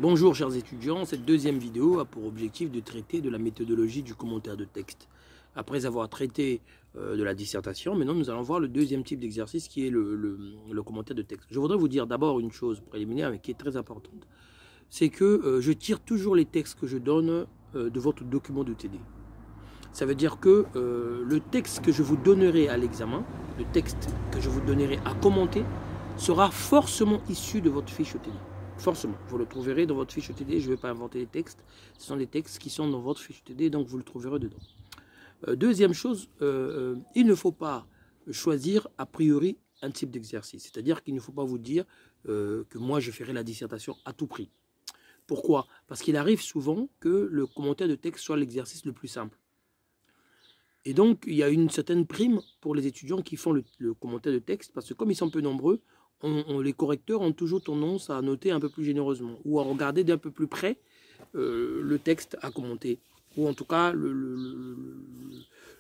Bonjour chers étudiants, cette deuxième vidéo a pour objectif de traiter de la méthodologie du commentaire de texte. Après avoir traité de la dissertation, maintenant nous allons voir le deuxième type d'exercice qui est le commentaire de texte. Je voudrais vous dire d'abord une chose préliminaire mais qui est très importante. C'est que je tire toujours les textes que je donne de votre document de TD. Ça veut dire que le texte que je vous donnerai à l'examen, le texte que je vous donnerai à commenter, sera forcément issu de votre fiche TD. Forcément, vous le trouverez dans votre fiche TD. Je ne vais pas inventer les textes. Ce sont des textes qui sont dans votre fiche TD, donc vous le trouverez dedans. Deuxième chose, il ne faut pas choisir a priori un type d'exercice. C'est-à-dire qu'il ne faut pas vous dire que moi je ferai la dissertation à tout prix. Pourquoi? Parce qu'il arrive souvent que le commentaire de texte soit l'exercice le plus simple. Et donc, il y a une certaine prime pour les étudiants qui font le commentaire de texte, parce que comme ils sont peu nombreux, les correcteurs ont toujours tendance à noter un peu plus généreusement, ou à regarder d'un peu plus près le texte à commenter, ou en tout cas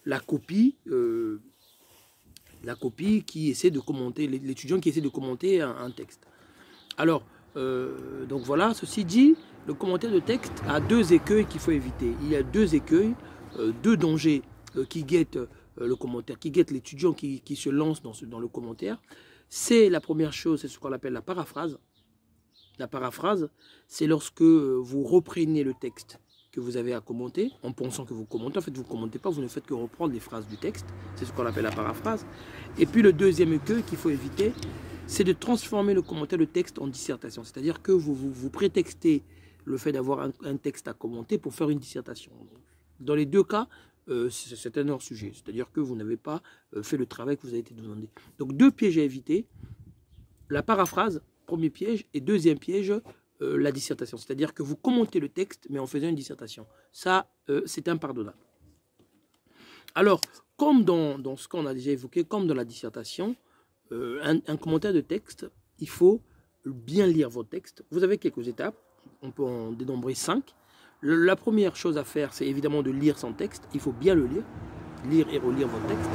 la copie qui essaie de commenter, l'étudiant qui essaie de commenter un texte. Alors, donc voilà, ceci dit, le commentaire de texte a deux écueils qu'il faut éviter. Il y a deux écueils, deux dangers qui guettent le commentaire, qui guettent l'étudiant qui se lance dans le commentaire. C'est la première chose, c'est ce qu'on appelle la paraphrase. La paraphrase, c'est lorsque vous reprenez le texte que vous avez à commenter, en pensant que vous commentez. En fait, vous ne commentez pas, vous ne faites que reprendre les phrases du texte. C'est ce qu'on appelle la paraphrase. Et puis le deuxième écueil qu'il faut éviter, c'est de transformer le commentaire de texte en dissertation. C'est-à-dire que vous prétextez le fait d'avoir un texte à commenter pour faire une dissertation. Dans les deux cas, c'est un hors-sujet. C'est-à-dire que vous n'avez pas fait le travail que vous avez été demandé. Donc deux pièges à éviter. La paraphrase, premier piège, et deuxième piège, la dissertation. C'est-à-dire que vous commentez le texte, mais en faisant une dissertation. Ça, c'est impardonnable. Alors, comme dans ce qu'on a déjà évoqué, comme dans la dissertation, un commentaire de texte, il faut bien lire votre texte. Vous avez quelques étapes, on peut en dénombrer 5. La première chose à faire, c'est évidemment de lire son texte. Il faut bien le lire et relire votre texte.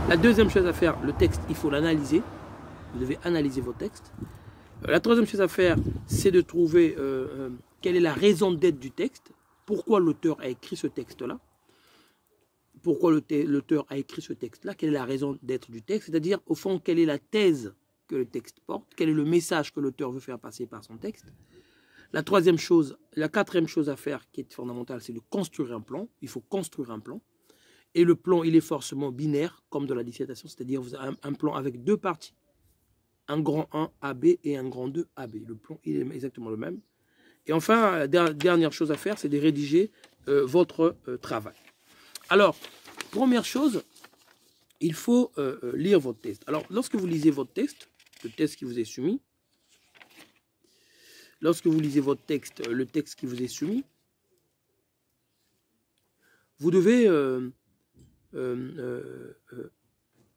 La deuxième chose à faire, le texte, il faut l'analyser. Vous devez analyser votre texte. La troisième chose à faire, c'est de trouver quelle est la raison d'être du texte. Pourquoi l'auteur a écrit ce texte-là? Pourquoi l'auteur a écrit ce texte-là? Quelle est la raison d'être du texte? C'est-à-dire, au fond, quelle est la thèse que le texte porte? Quel est le message que l'auteur veut faire passer par son texte? La quatrième chose à faire qui est fondamentale, c'est de construire un plan. Il faut construire un plan. Et le plan, il est forcément binaire, comme dans la dissertation, c'est-à-dire vous avez un plan avec deux parties. Un grand 1 AB et un grand 2 AB. Le plan, il est exactement le même. Et enfin, la dernière chose à faire, c'est de rédiger votre travail. Alors, première chose, il faut lire votre texte. Alors, lorsque vous lisez votre texte, le texte qui vous est soumis, lorsque vous lisez votre texte, le texte qui vous est soumis, vous devez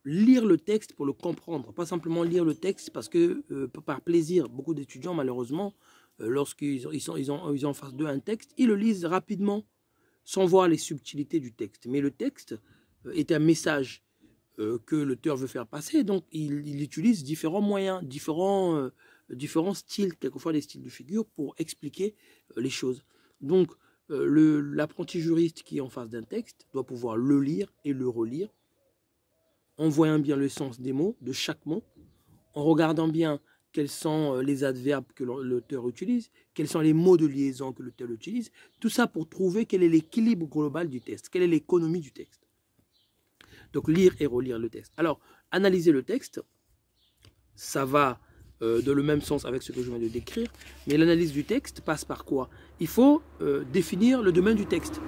lire le texte pour le comprendre. Pas simplement lire le texte parce que, par plaisir, beaucoup d'étudiants, malheureusement, lorsqu'ils ont en face d'eux un texte, ils le lisent rapidement sans voir les subtilités du texte. Mais le texte est un message que l'auteur veut faire passer, donc il utilise différents moyens, différents styles, quelquefois des styles de figure, pour expliquer les choses. Donc, l'apprenti juriste qui est en face d'un texte doit pouvoir le lire et le relire, en voyant bien le sens des mots, de chaque mot, en regardant bien quels sont les adverbes que l'auteur utilise, quels sont les mots de liaison que l'auteur utilise, tout ça pour trouver quel est l'équilibre global du texte, quelle est l'économie du texte. Donc lire et relire le texte. Alors, analyser le texte, ça va dans le même sens avec ce que je viens de décrire, mais l'analyse du texte passe par quoi? Il faut définir le domaine du texte.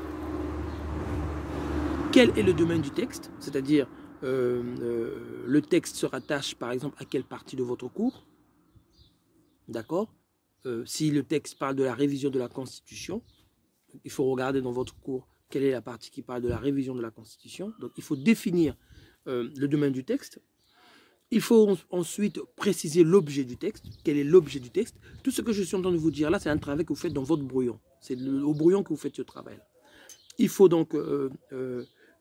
Quel est le domaine du texte? C'est-à-dire, le texte se rattache par exemple à quelle partie de votre cours? D'accord? Si le texte parle de la révision de la Constitution, il faut regarder dans votre cours quelle est la partie qui parle de la révision de la Constitution. Donc il faut définir le domaine du texte. Il faut ensuite préciser l'objet du texte. Quel est l'objet du texte? Tout ce que je suis en train de vous dire là, c'est un travail que vous faites dans votre brouillon. C'est au brouillon que vous faites ce travail. Il faut donc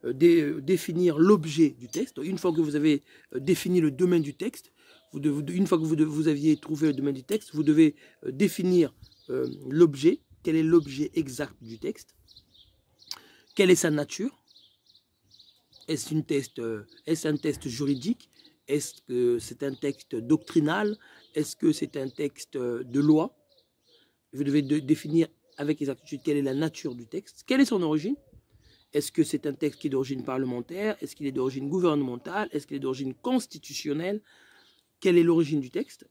définir l'objet du texte. Une fois que vous avez défini le domaine du texte, une fois que vous aviez trouvé le domaine du texte, vous devez définir l'objet, quel est l'objet exact du texte, quelle est sa nature, est-ce un texte juridique, est-ce que c'est un texte doctrinal, est-ce que c'est un texte de loi. Vous devez définir avec exactitude quelle est la nature du texte, quelle est son origine. Est-ce que c'est un texte qui est d'origine parlementaire? Est-ce qu'il est d'origine gouvernementale? Est-ce qu'il est d'origine constitutionnelle? Quelle est l'origine du texte?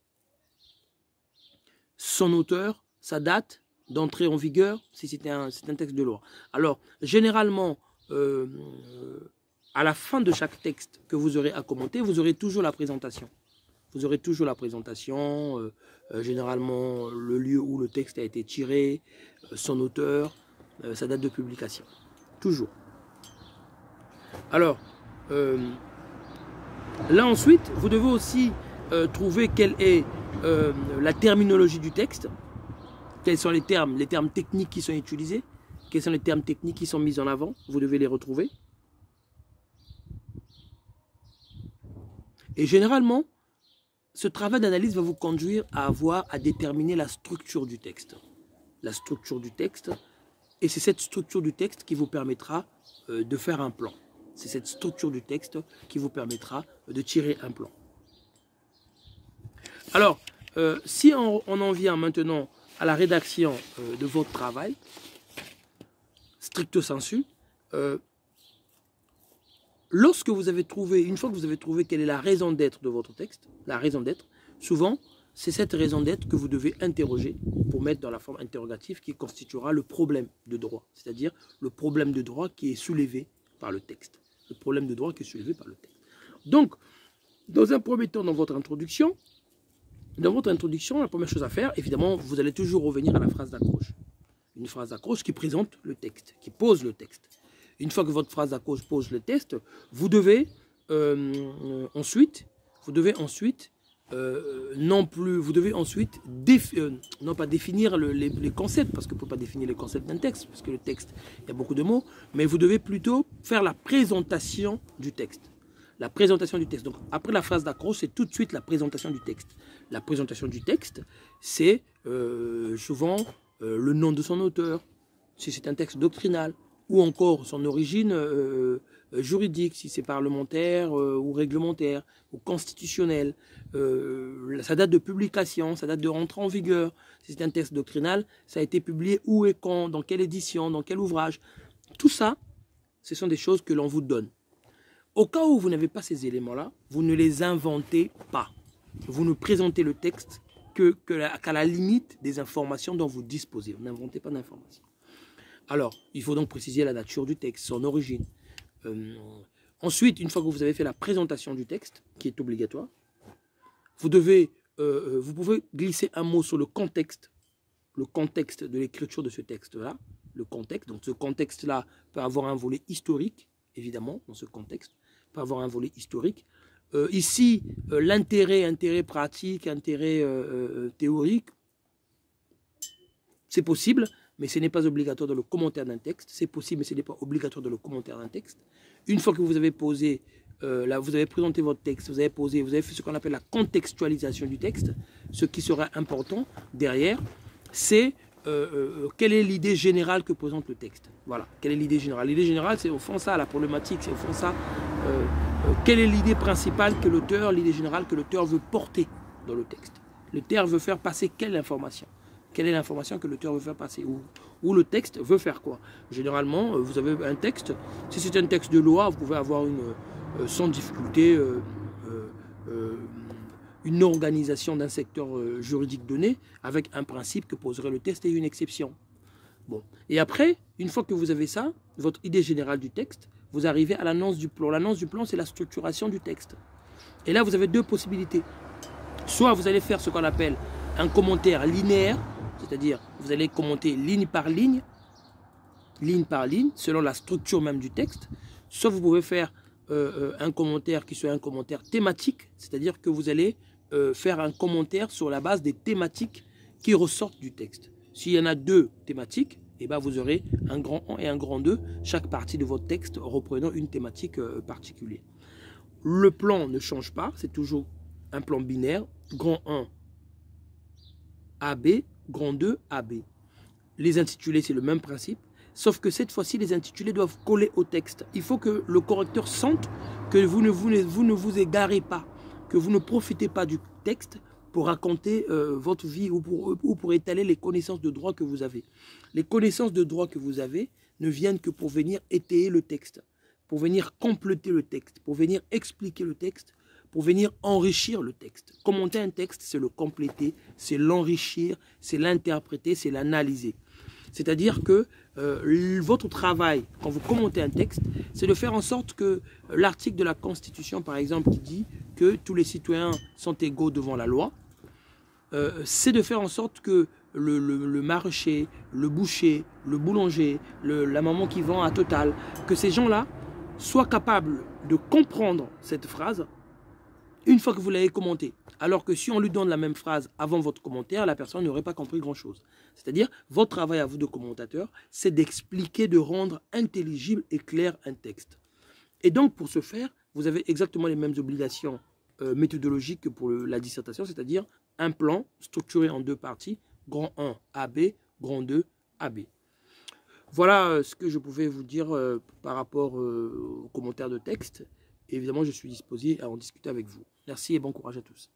Son auteur, sa date d'entrée en vigueur, si c'est un texte de loi. Alors, généralement, à la fin de chaque texte que vous aurez à commenter, vous aurez toujours la présentation. Vous aurez toujours la présentation, généralement le lieu où le texte a été tiré, son auteur, sa date de publication. Toujours. Alors, là ensuite, vous devez aussi trouver quelle est la terminologie du texte, quels sont les termes techniques qui sont utilisés, quels sont les termes techniques qui sont mis en avant, vous devez les retrouver. Et généralement, ce travail d'analyse va vous conduire à déterminer la structure du texte. La structure du texte, et c'est cette structure du texte qui vous permettra de faire un plan. C'est cette structure du texte qui vous permettra de tirer un plan. Alors, si on en vient maintenant à la rédaction de votre travail, stricto sensu, lorsque vous avez trouvé, une fois que vous avez trouvé quelle est la raison d'être de votre texte, la raison d'être, souvent, c'est cette raison d'être que vous devez interroger pour mettre dans la forme interrogative qui constituera le problème de droit, c'est-à-dire le problème de droit qui est soulevé par le texte. Le problème de droit qui est soulevé par le texte. Donc, dans un premier temps, dans votre introduction, la première chose à faire, évidemment, vous allez toujours revenir à la phrase d'accroche. Une phrase d'accroche qui présente le texte, qui pose le texte. Une fois que votre phrase d'accroche pose le texte, vous devez ensuite non pas définir les concepts, parce que vous ne pouvez pas définir les concepts d'un texte, parce que le texte, il y a beaucoup de mots, mais vous devez plutôt faire la présentation du texte. La présentation du texte. Donc, après la phrase d'accroche, c'est tout de suite la présentation du texte. La présentation du texte, c'est souvent le nom de son auteur, si c'est un texte doctrinal, ou encore son origine juridique, si c'est parlementaire ou réglementaire, ou constitutionnel, sa date de publication, sa date de rentrée en vigueur, si c'est un texte doctrinal, ça a été publié où et quand, dans quelle édition, dans quel ouvrage. Tout ça, ce sont des choses que l'on vous donne. Au cas où vous n'avez pas ces éléments-là, vous ne les inventez pas. Vous ne présentez le texte qu'à la limite des informations dont vous disposez. Vous n'inventez pas d'informations. Alors, il faut donc préciser la nature du texte, son origine. Ensuite, une fois que vous avez fait la présentation du texte, qui est obligatoire, vous pouvez glisser un mot sur le contexte de l'écriture de ce texte-là. Le contexte, donc ce contexte-là peut avoir un volet historique, évidemment, dans ce contexte, peut avoir un volet historique. Ici, intérêt pratique, intérêt théorique, c'est possible, mais ce n'est pas obligatoire dans le commentaire d'un texte. C'est possible, mais ce n'est pas obligatoire dans le commentaire d'un texte. Une fois que vous avez posé, vous avez présenté votre texte, vous avez fait ce qu'on appelle la contextualisation du texte. Ce qui sera important derrière, c'est quelle est l'idée générale que présente le texte. Voilà, quelle est l'idée générale? L'idée générale, c'est au fond ça, la problématique, c'est au fond ça. Quelle est l'idée principale que l'idée générale que l'auteur veut porter dans le texte? L'auteur veut faire passer quelle information? Quelle est l'information que l'auteur veut faire passer? Ou le texte veut faire quoi? Généralement, vous avez un texte. Si c'est un texte de loi, vous pouvez avoir sans difficulté une organisation d'un secteur juridique donné avec un principe que poserait le texte et une exception. Bon. Et après, une fois que vous avez ça, votre idée générale du texte, vous arrivez à l'annonce du plan. L'annonce du plan, c'est la structuration du texte. Et là, vous avez deux possibilités. Soit vous allez faire ce qu'on appelle un commentaire linéaire, c'est-à-dire vous allez commenter ligne par ligne, selon la structure même du texte. Soit vous pouvez faire un commentaire qui soit un commentaire thématique, c'est-à-dire que vous allez faire un commentaire sur la base des thématiques qui ressortent du texte. S'il y en a deux thématiques, eh ben vous aurez un grand 1 et un grand 2, chaque partie de votre texte reprenant une thématique particulière. Le plan ne change pas, c'est toujours un plan binaire, grand 1 AB, grand 2, AB. Les intitulés, c'est le même principe, sauf que cette fois-ci, les intitulés doivent coller au texte. Il faut que le correcteur sente que vous ne vous égarez pas, que vous ne profitez pas du texte pour raconter votre vie ou pour étaler les connaissances de droit que vous avez. Les connaissances de droit que vous avez ne viennent que pour venir étayer le texte, pour venir compléter le texte, pour venir expliquer le texte, pour venir enrichir le texte. Commenter un texte, c'est le compléter, c'est l'enrichir, c'est l'interpréter, c'est l'analyser. C'est-à-dire que votre travail, quand vous commentez un texte, c'est de faire en sorte que l'article de la Constitution, par exemple, qui dit que tous les citoyens sont égaux devant la loi, c'est de faire en sorte que le maraîcher, le boucher, le boulanger, la maman qui vend à Total, que ces gens-là soient capables de comprendre cette phrase une fois que vous l'avez commentée. Alors que si on lui donne la même phrase avant votre commentaire, la personne n'aurait pas compris grand-chose. C'est-à-dire, votre travail à vous de commentateur, c'est d'expliquer, de rendre intelligible et clair un texte. Et donc, pour ce faire, vous avez exactement les mêmes obligations méthodologiques que pour la dissertation, c'est-à-dire un plan structuré en deux parties, grand 1 AB, grand 2 AB. Voilà ce que je pouvais vous dire par rapport aux commentaires de texte. Évidemment, je suis disposé à en discuter avec vous. Merci et bon courage à tous.